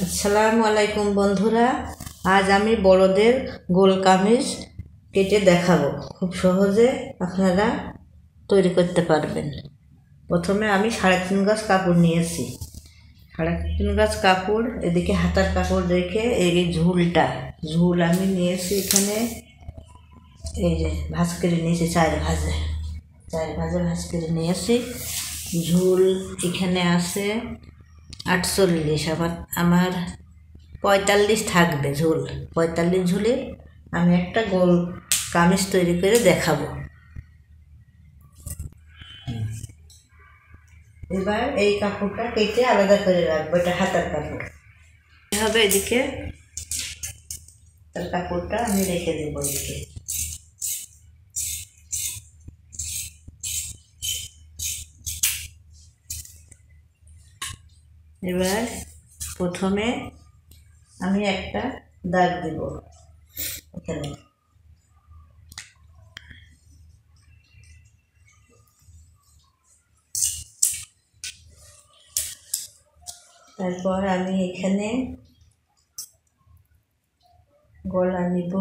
আসসালামু আলাইকুম বন্ধুরা, আজ আমি বড়দের গোল কামিজ কেটে দেখাবো। খুব সহজে আপনারা তৈরি করতে পারবেন। প্রথমে আমি 3.5 গজ কাপড় নিয়েছি। 3.5 গজ কাপড়, এদিকে হাতার কাপড় রেখে এই ঝুল আমি নিয়েছি। এখানে এই যে ভাঁজ করে নিয়েছি, 4 ভাঁজে ভাঁজ করে নিয়েছি। ঝুল এখানে আছে 48। আমার 45 থাকবে ঝুল। 45 ঝুলে আমি একটা গোল কামিজ তৈরি করে দেখাবো। এবার এই কাপড়টা কেটে আলাদা করে রাখবো, এটা হাতার কাপড় হবে। এদিকে তার কাপড়টা আমি রেখে দেবো এদিকে। এবার প্রথমে আমি একটা দাগ দেব এখানে। তারপর আমি এখানে গলা নিব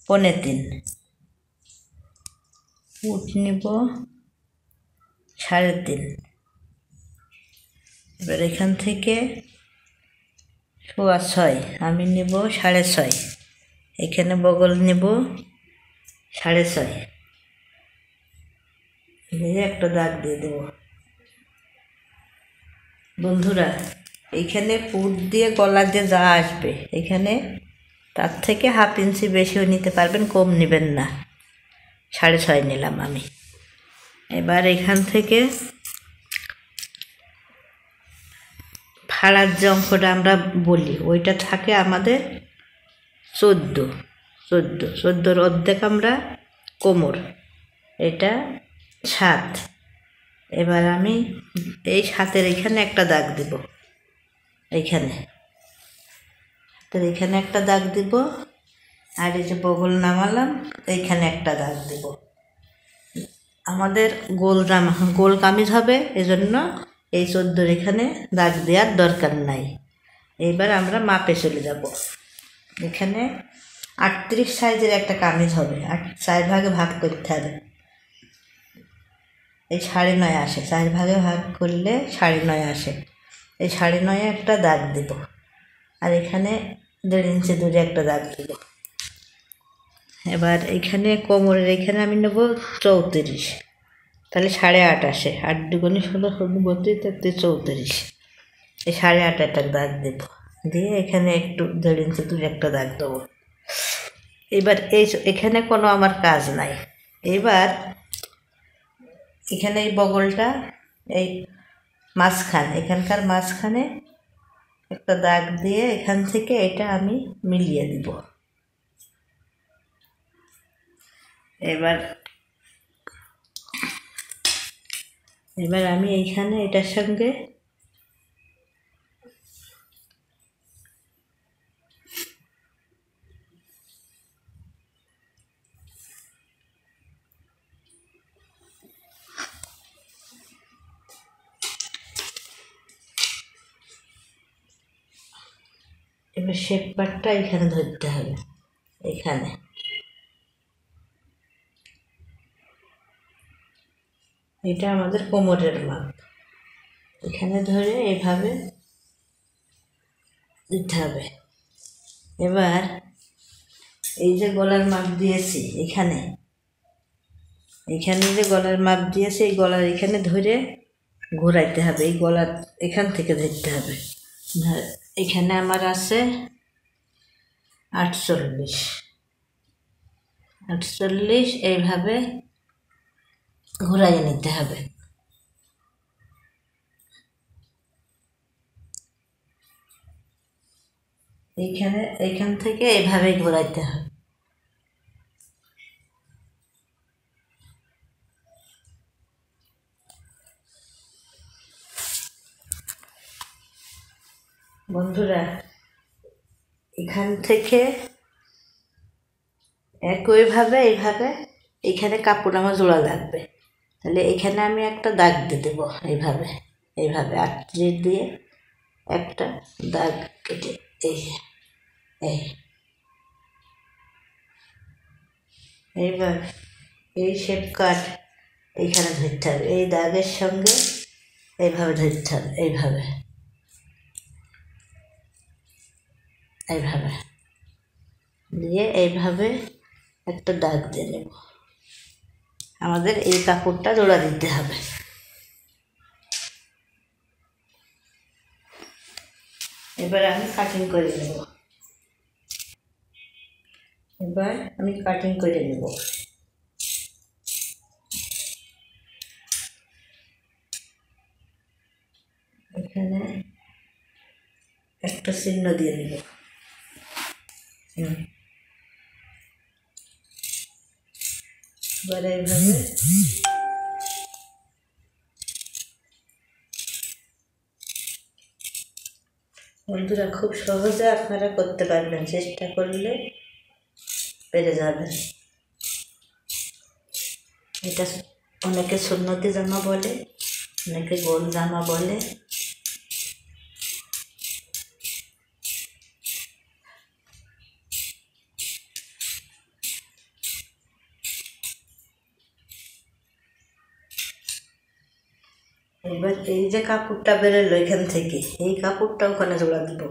3.25, ফুট নিব 3.5। এবার এখান থেকে 6.25 আমি নেব 6.5। এখানে বগল নেব 6.5 দিয়ে একটা দাগ দিয়ে দেব। বন্ধুরা, এইখানে ফুট দিয়ে গলা দিয়ে যা আসবে, এখানে তার থেকে 1/2 ইঞ্চি বেশিও নিতে পারবেন, কম নেবেন না। 6.5 নিলাম আমি। এবার এখান থেকে ফাড়ার যে অঙ্কটা আমরা বলি, ওইটা থাকে আমাদের 14 অর্ধেক আমরা কোমর, এটা 7। এবার আমি এই 7-এর এখানে একটা দাগ দেব। এইখানে একটা দাগ দিব, আর এই যে বগল নামালাম এইখানে একটা দাগ দেব। আমাদের গোল কামিজ হবে, এজন্য এই 14-এর এখানে দাগ দেওয়ার দরকার নাই। এইবার আমরা মাপে চলে যাব। এখানে 38 সাইজের একটা কামিজ হবে, 4 ভাগে ভাগ করতে হবে। এই 9.5 আসে, 4 ভাগে ভাগ করলে 9.5 আসে। এই 9.5 একটা দাগ দেব, আর এখানে 1.5 ইঞ্চি দূরে একটা দাগ দেব। এবার এখানে কোমরের এখানে আমি নেব 34, তাহলে 8.5 আসে। 8 দুগুণে 16, 32, 34। এই 8.5 একটা দাগ দেব, দিয়ে এখানে একটু 1.5 ইঞ্চি দূরে একটা দাগ দেবো। এবার এখানে কোনো আমার কাজ নাই। এবার এখানে এই বগলটা, এই এখানকার মাঝখানে একটা দাগ দিয়ে এখান থেকে এটা আমি মিলিয়ে দিব। এবার আমি এইখানে এটার সঙ্গে এবার শেপ পার্টটা এখানে ধরতে হবে। এখানে এটা আমাদের কোমরের মাপ, এখানে ধরে এইভাবে দিতে হবে। এবার এই যে গলার মাপ দিয়েছি, এখানে যে গলার মাপ দিয়েছি, এই গলার এখানে ধরে ঘোরাইতে হবে। এই গলার এখান থেকে ধরতে হবে। এখানে আমার আছে 48, এইভাবে ঘোরাইয়ে নিতে হবে। এইখান থেকে এইভাবে ঘোরাইতে হবে। বন্ধুরা, এখান থেকে একইভাবে এইভাবে এখানে কাপড় আমার জোড়া লাগবে, তাহলে এখানে আমি একটা দাগ দিয়ে দেবো এইভাবে, এইভাবে আটত্রিশ দিয়ে একটা দাগ কেটে এই এই এইবার এই শেপ কাট এইখানে ধরতে হবে, এই দাগের সঙ্গে এইভাবে ধরতে হবে, এইভাবে এইভাবে দিয়ে এইভাবে একটা দাগ দিয়ে নেব। আমাদের এই কাপড়টা জোড়া দিতে হবে। এবার আমি কাটিং করে নেব। এবার আমি কাটিং করে নেব। এখানে একটা চিহ্ন দিয়ে নেব। এবার এইভাবে বন্ধুরা খুব সহজে আপনারা করতে পারবেন, চেষ্টা করলে পেরে যাবেন। এটা অনেকে সুন্নতি জামা বলে, অনেকে গোল জামা বলে। এবার এই যে কাপড়টা বেরোলো এখান থেকে, এই কাপড়টা ওখানে জোড়া দিব।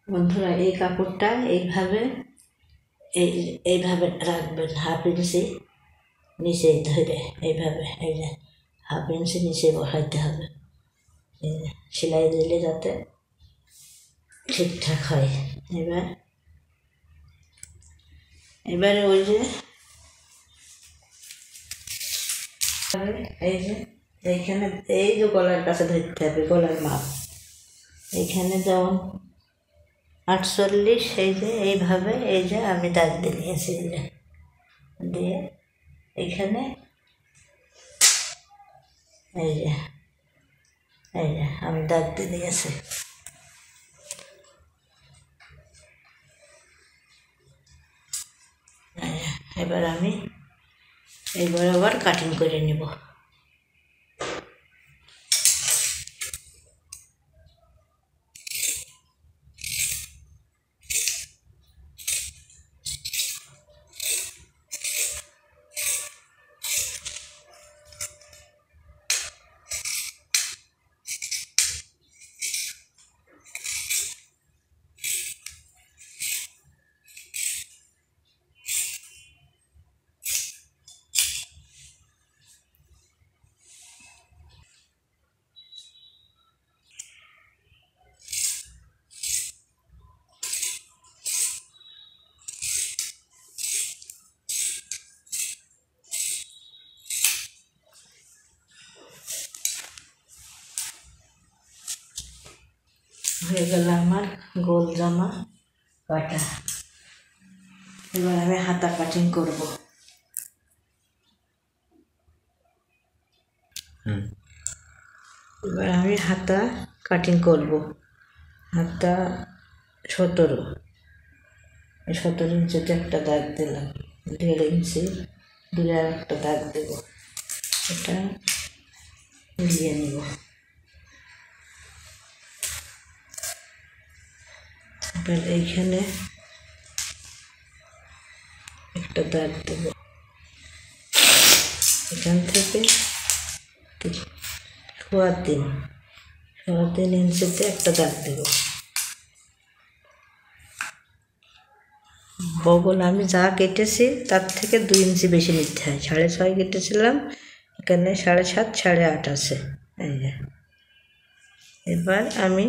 বন্ধুরা এই কাপড়টা এইভাবে এইভাবে রাখবেন, হাফ ইঞ্চি নিচে ধরে এইভাবে, এই যে হাফ ইঞ্চি নিচে বসাইতে হবে, সেলাই দিলে যাতে ঠিকঠাক হয়। এবারে ওই যে এই যে এইখানে এই যে গলার কাছে ধরতে হবে, গলার মাপ এইখানে যেমন 48, এই যে এইভাবে এই যে আমি দাগ দিয়ে নিয়েছি, দিয়ে এইখানে এই যে আমি দাগ দিয়ে নিয়েছি। এবার আমি আবার কাটিং করে নেব। হয়ে গেল আমার গোল জামা কাটা। এবার আমি হাতা কাটিং করব। এবার আমি হাতা কাটিং করব। হাতা 17 ইঞ্চিতে একটা দাগ দিলাম, 1.5 ইঞ্চি দূরে আর একটা দাগ দেব, এটা মিলিয়ে নেব। এবার এইখানে একটা দাগ দেব, এখান থেকে 3.25 ইঞ্চিতে একটা দাগ দেব। বগল আমি যা কেটেছি তার থেকে 2 ইঞ্চি বেশি নিতে হয়, 6.5 কেটেছিলাম, এখানে 7.5 8.5 আছে। এবার আমি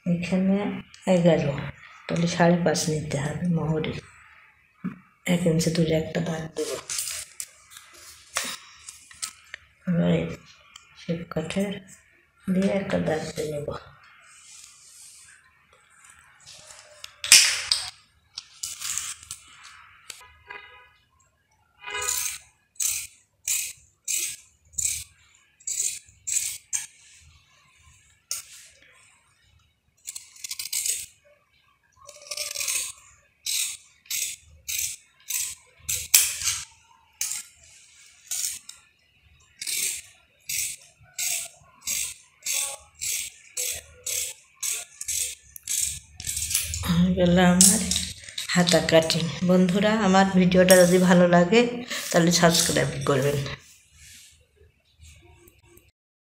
এখানে 11, তাহলে 5.5 নিতে হবে মোহরে, 1 ইঞ্চি দূরে একটা দাগ দেব। এবার শেপ কাঠের দিয়ে একটা দাগ দিয়ে নেব। হয়ে গেল আমার হাতা কাটিং। বন্ধুরা, আমার ভিডিওটা যদি ভালো লাগে তাহলে সাবস্ক্রাইব করবেন।